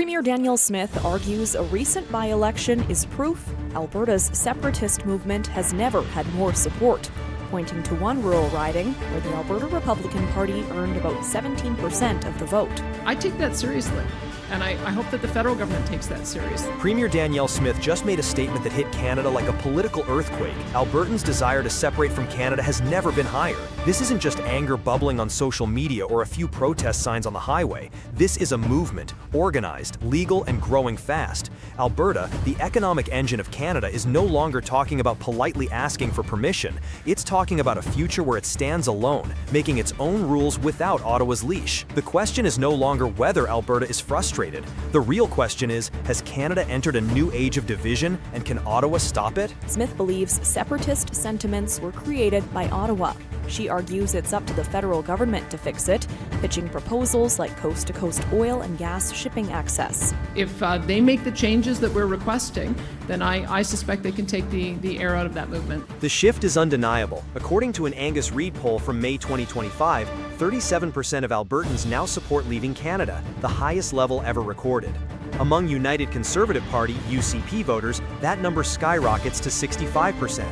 Premier Danielle Smith argues a recent by-election is proof Alberta's separatist movement has never had more support, pointing to one rural riding where the Alberta Republican Party earned about 17% of the vote. I take that seriously, and I hope that the federal government takes that seriously. Premier Danielle Smith just made a statement that hit Canada like a political earthquake. Albertans' desire to separate from Canada has never been higher. This isn't just anger bubbling on social media or a few protest signs on the highway. This is a movement, organized, legal, and growing fast. Alberta, the economic engine of Canada, is no longer talking about politely asking for permission. It's talking about a future where it stands alone, making its own rules without Ottawa's leash. The question is no longer whether Alberta is frustrated. The real question is, has Canada entered a new age of division, and can Ottawa stop it? Smith believes separatist sentiments were created by Ottawa. She argues it's up to the federal government to fix it, pitching proposals like coast-to-coast oil and gas shipping access. If they make the changes that we're requesting, then I suspect they can take the air out of that movement. The shift is undeniable. According to an Angus Reid poll from May 2025, 37% of Albertans now support leaving Canada, the highest level ever recorded. Among United Conservative Party (UCP) voters, that number skyrockets to 65%.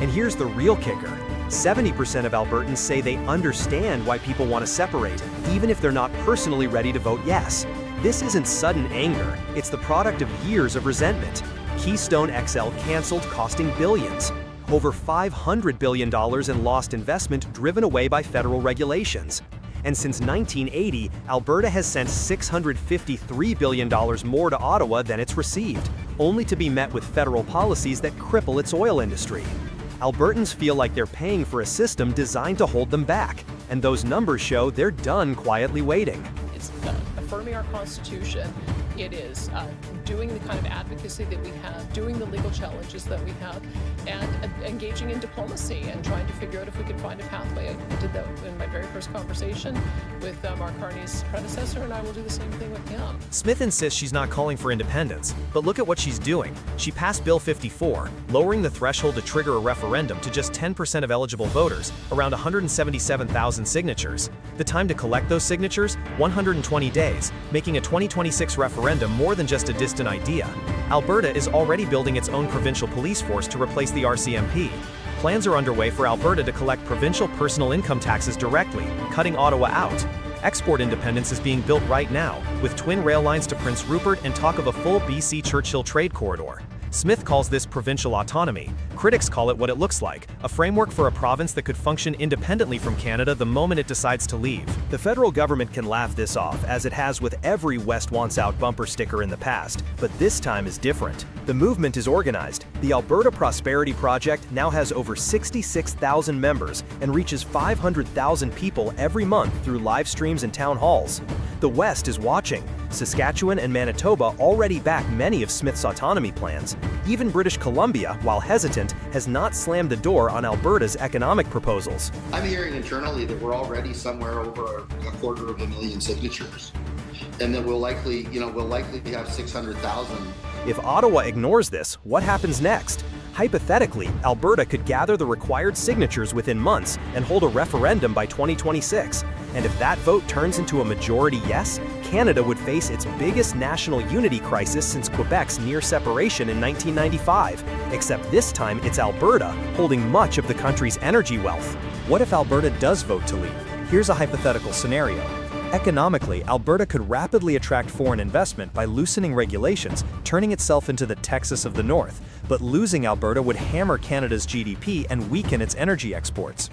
And here's the real kicker. 70% of Albertans say they understand why people want to separate, even if they're not personally ready to vote yes. This isn't sudden anger, it's the product of years of resentment. Keystone XL canceled, costing billions. Over $500 billion in lost investment driven away by federal regulations. And since 1980, Alberta has sent $653 billion more to Ottawa than it's received, only to be met with federal policies that cripple its oil industry. Albertans feel like they're paying for a system designed to hold them back, and those numbers show they're done quietly waiting. It's affirming our Constitution. It is doing the kind of advocacy that we have, doing the legal challenges that we have, and engaging in diplomacy and trying to figure out if we can find a pathway. I did that in my very first conversation with Mark Carney's predecessor, and I will do the same thing with him. Smith insists she's not calling for independence, but look at what she's doing. She passed Bill 54, lowering the threshold to trigger a referendum to just 10% of eligible voters, around 177,000 signatures. The time to collect those signatures? 120 days, making a 2026 referendum more than just a distant idea. Alberta is already building its own provincial police force to replace the RCMP. Plans are underway for Alberta to collect provincial personal income taxes directly, cutting Ottawa out. Export independence is being built right now, with twin rail lines to Prince Rupert and talk of a full BC Churchill trade corridor. Smith calls this provincial autonomy. Critics call it what it looks like, a framework for a province that could function independently from Canada the moment it decides to leave. The federal government can laugh this off, as it has with every West Wants Out bumper sticker in the past, but this time is different. The movement is organized. The Alberta Prosperity Project now has over 66,000 members and reaches 500,000 people every month through live streams and town halls. The West is watching. Saskatchewan and Manitoba already back many of Smith's autonomy plans. Even British Columbia, while hesitant, has not slammed the door on Alberta's economic proposals. I'm hearing internally that we're already somewhere over 250,000 signatures, and that we'll likely have 600,000. If Ottawa ignores this, what happens next? Hypothetically, Alberta could gather the required signatures within months and hold a referendum by 2026. And if that vote turns into a majority yes, Canada would face its biggest national unity crisis since Quebec's near separation in 1995. Except this time it's Alberta holding much of the country's energy wealth. What if Alberta does vote to leave? Here's a hypothetical scenario. Economically, Alberta could rapidly attract foreign investment by loosening regulations, turning itself into the Texas of the North. But losing Alberta would hammer Canada's GDP and weaken its energy exports.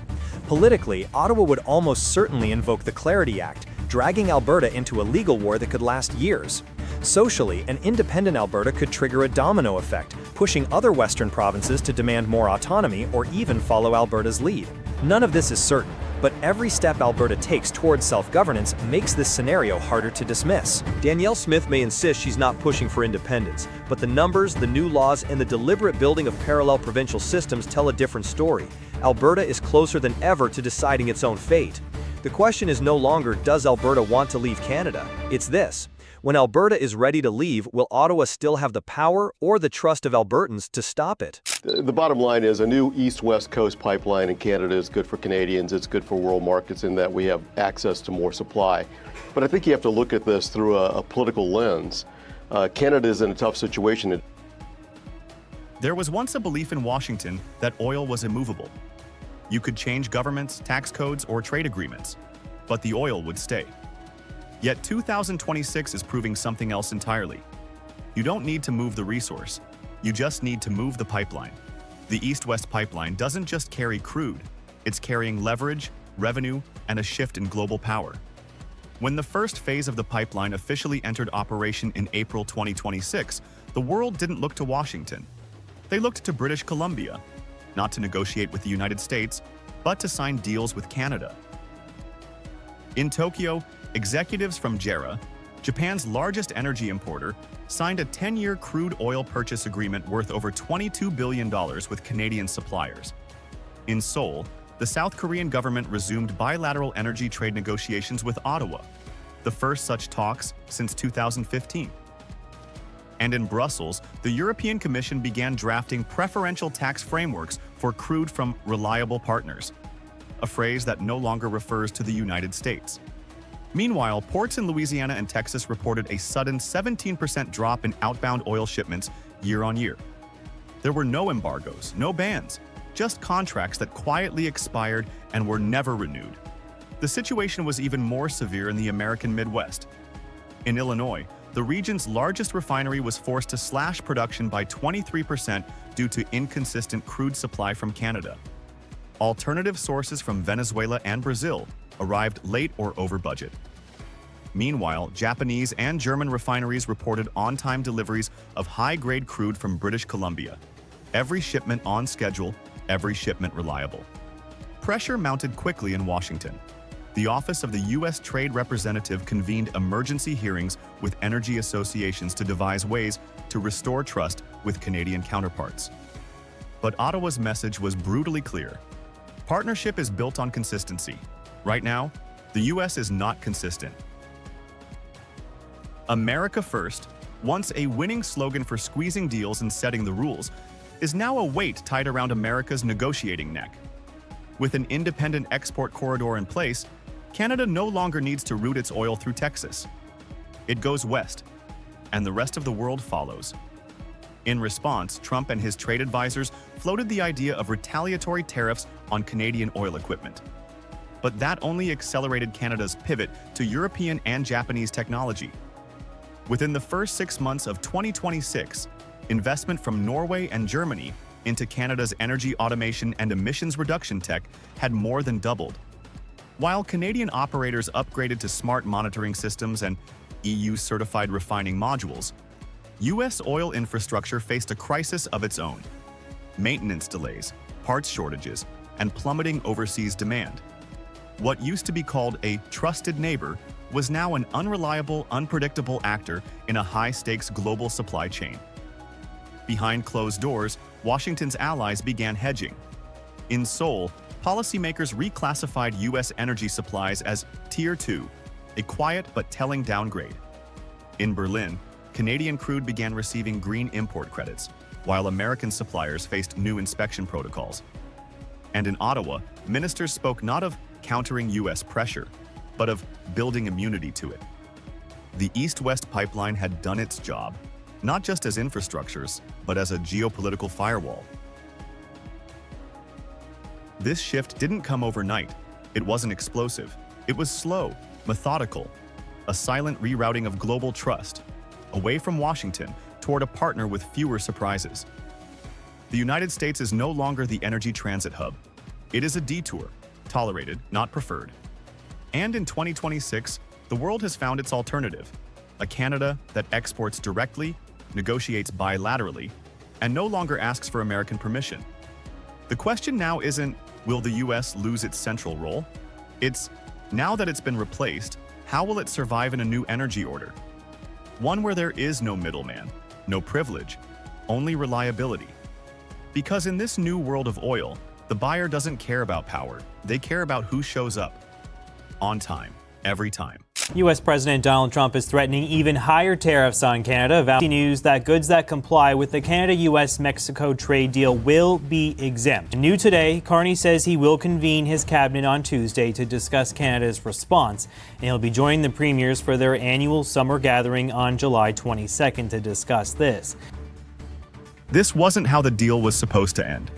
Politically, Ottawa would almost certainly invoke the Clarity Act, dragging Alberta into a legal war that could last years. Socially, an independent Alberta could trigger a domino effect, pushing other Western provinces to demand more autonomy or even follow Alberta's lead. None of this is certain, but every step Alberta takes towards self-governance makes this scenario harder to dismiss. Danielle Smith may insist she's not pushing for independence, but the numbers, the new laws, and the deliberate building of parallel provincial systems tell a different story. Alberta is closer than ever to deciding its own fate. The question is no longer, does Alberta want to leave Canada? It's this. When Alberta is ready to leave, will Ottawa still have the power or the trust of Albertans to stop it? The bottom line is a new east-west coast pipeline in Canada is good for Canadians. It's good for world markets in that we have access to more supply. But I think you have to look at this through a political lens. Canada is in a tough situation. There was once a belief in Washington that oil was immovable. You could change governments, tax codes, or trade agreements, but the oil would stay. Yet 2026 is proving something else entirely. You don't need to move the resource. You just need to move the pipeline. The East-West pipeline doesn't just carry crude. It's carrying leverage, revenue, and a shift in global power. When the first phase of the pipeline officially entered operation in April 2026, the world didn't look to Washington. They looked to British Columbia, not to negotiate with the United States, but to sign deals with Canada. In Tokyo, executives from JERA, Japan's largest energy importer, signed a 10-year crude oil purchase agreement worth over $22 billion with Canadian suppliers. In Seoul, the South Korean government resumed bilateral energy trade negotiations with Ottawa, the first such talks since 2015. And in Brussels, the European Commission began drafting preferential tax frameworks for crude from reliable partners, a phrase that no longer refers to the United States. Meanwhile, ports in Louisiana and Texas reported a sudden 17% drop in outbound oil shipments year on year. There were no embargoes, no bans, just contracts that quietly expired and were never renewed. The situation was even more severe in the American Midwest. In Illinois, the region's largest refinery was forced to slash production by 23% due to inconsistent crude supply from Canada. Alternative sources from Venezuela and Brazil arrived late or over budget. Meanwhile, Japanese and German refineries reported on-time deliveries of high-grade crude from British Columbia. Every shipment on schedule, every shipment reliable. Pressure mounted quickly in Washington. The Office of the U.S. Trade Representative convened emergency hearings with energy associations to devise ways to restore trust with Canadian counterparts. But Ottawa's message was brutally clear. Partnership is built on consistency. Right now, the U.S. is not consistent. America First, once a winning slogan for squeezing deals and setting the rules, is now a weight tied around America's negotiating neck. With an independent export corridor in place, Canada no longer needs to route its oil through Texas. It goes west, and the rest of the world follows. In response, Trump and his trade advisors floated the idea of retaliatory tariffs on Canadian oil equipment. But that only accelerated Canada's pivot to European and Japanese technology. Within the first 6 months of 2026, investment from Norway and Germany into Canada's energy automation and emissions reduction tech had more than doubled. While Canadian operators upgraded to smart monitoring systems and EU-certified refining modules, U.S. oil infrastructure faced a crisis of its own. Maintenance delays, parts shortages, and plummeting overseas demand. What used to be called a trusted neighbor was now an unreliable, unpredictable actor in a high-stakes global supply chain. Behind closed doors, Washington's allies began hedging. In Seoul, policymakers reclassified U.S. energy supplies as Tier 2, a quiet but telling downgrade. In Berlin, Canadian crude began receiving green import credits, while American suppliers faced new inspection protocols. And in Ottawa, ministers spoke not of countering U.S. pressure, but of building immunity to it. The East-West pipeline had done its job, not just as infrastructures, but as a geopolitical firewall. This shift didn't come overnight. It wasn't explosive. It was slow, methodical, a silent rerouting of global trust, away from Washington toward a partner with fewer surprises. The United States is no longer the energy transit hub. It is a detour, tolerated, not preferred. And in 2026, the world has found its alternative, a Canada that exports directly, negotiates bilaterally, and no longer asks for American permission. The question now isn't, will the U.S. lose its central role? It's, now that it's been replaced, how will it survive in a new energy order? One where there is no middleman, no privilege, only reliability. Because in this new world of oil, the buyer doesn't care about power, they care about who shows up. On time, every time. U.S. President Donald Trump is threatening even higher tariffs on Canada. Valley News that goods that comply with the Canada-U.S.-Mexico trade deal will be exempt. New today, Carney says he will convene his cabinet on Tuesday to discuss Canada's response, and he'll be joining the premiers for their annual summer gathering on July 22nd to discuss this. This wasn't how the deal was supposed to end.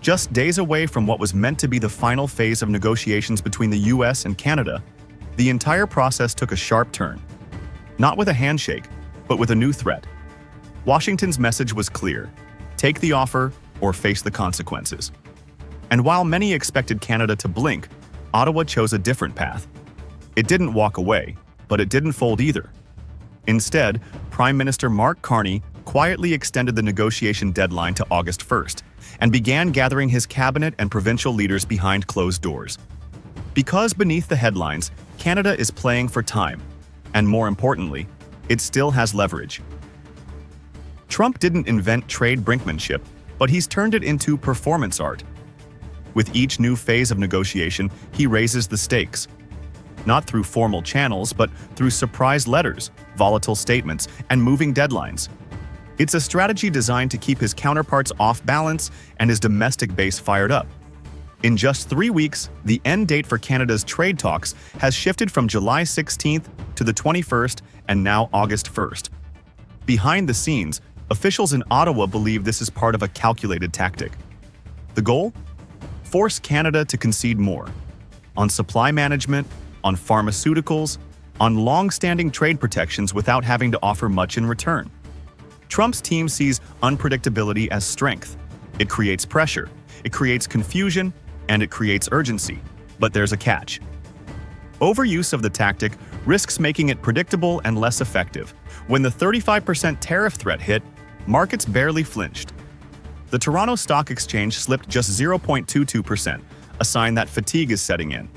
Just days away from what was meant to be the final phase of negotiations between the U.S. and Canada, the entire process took a sharp turn. Not with a handshake, but with a new threat. Washington's message was clear: take the offer or face the consequences. And while many expected Canada to blink, Ottawa chose a different path. It didn't walk away, but it didn't fold either. Instead, Prime Minister Mark Carney quietly extended the negotiation deadline to August 1st and began gathering his cabinet and provincial leaders behind closed doors. Because beneath the headlines, Canada is playing for time, and more importantly, it still has leverage. Trump didn't invent trade brinkmanship, but he's turned it into performance art. With each new phase of negotiation, he raises the stakes. Not through formal channels, but through surprise letters, volatile statements, and moving deadlines. It's a strategy designed to keep his counterparts off balance and his domestic base fired up. In just 3 weeks, the end date for Canada's trade talks has shifted from July 16th to the 21st and now August 1st. Behind the scenes, officials in Ottawa believe this is part of a calculated tactic. The goal? Force Canada to concede more. On supply management, on pharmaceuticals, on long-standing trade protections without having to offer much in return. Trump's team sees unpredictability as strength. It creates pressure, it creates confusion, and it creates urgency. But there's a catch. Overuse of the tactic risks making it predictable and less effective. When the 35% tariff threat hit, markets barely flinched. The Toronto Stock Exchange slipped just 0.22%, a sign that fatigue is setting in.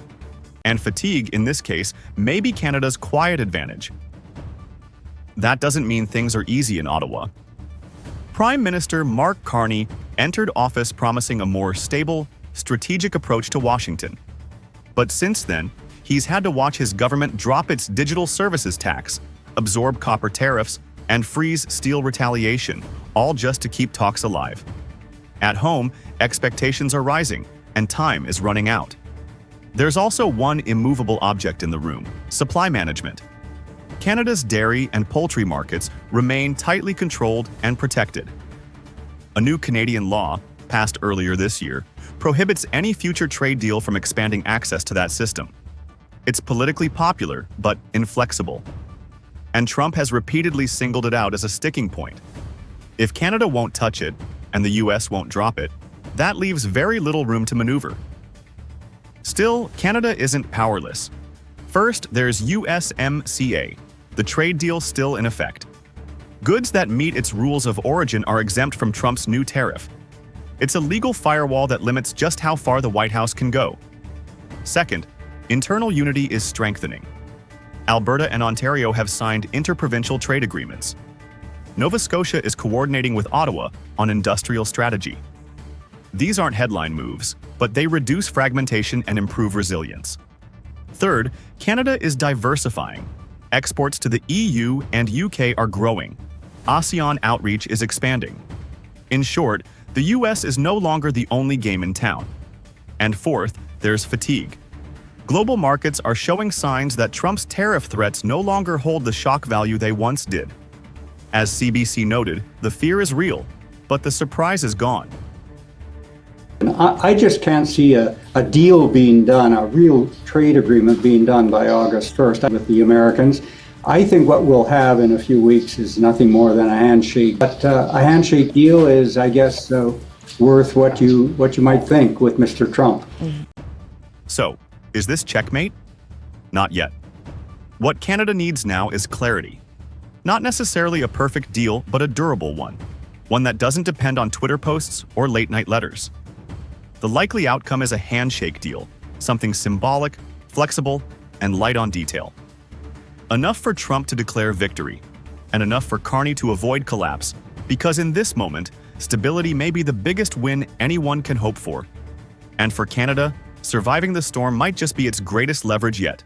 And fatigue, in this case, may be Canada's quiet advantage. That doesn't mean things are easy in Ottawa. Prime Minister Mark Carney entered office promising a more stable, strategic approach to Washington. But since then, he's had to watch his government drop its digital services tax, absorb copper tariffs, and freeze steel retaliation, all just to keep talks alive. At home, expectations are rising, and time is running out. There's also one immovable object in the room: supply management. Canada's dairy and poultry markets remain tightly controlled and protected. A new Canadian law, passed earlier this year, prohibits any future trade deal from expanding access to that system. It's politically popular, but inflexible. And Trump has repeatedly singled it out as a sticking point. If Canada won't touch it, and the US won't drop it, that leaves very little room to maneuver. Still, Canada isn't powerless. First, there's USMCA, the trade deal still in effect. Goods that meet its rules of origin are exempt from Trump's new tariff. It's a legal firewall that limits just how far the White House can go. Second, internal unity is strengthening. Alberta and Ontario have signed interprovincial trade agreements. Nova Scotia is coordinating with Ottawa on industrial strategy. These aren't headline moves, but they reduce fragmentation and improve resilience. Third, Canada is diversifying. Exports to the EU and UK are growing. ASEAN outreach is expanding. In short, the US is no longer the only game in town. And fourth, there's fatigue. Global markets are showing signs that Trump's tariff threats no longer hold the shock value they once did. As CBC noted, the fear is real, but the surprise is gone. I just can't see a deal being done, a real trade agreement being done by August 1st with the Americans. I think what we'll have in a few weeks is nothing more than a handshake. But a handshake deal is, I guess, worth what you might think with Mr. Trump. So, is this checkmate? Not yet. What Canada needs now is clarity. Not necessarily a perfect deal, but a durable one. One that doesn't depend on Twitter posts or late-night letters. The likely outcome is a handshake deal, something symbolic, flexible, and light on detail. Enough for Trump to declare victory, and enough for Carney to avoid collapse, because in this moment, stability may be the biggest win anyone can hope for. And for Canada, surviving the storm might just be its greatest leverage yet.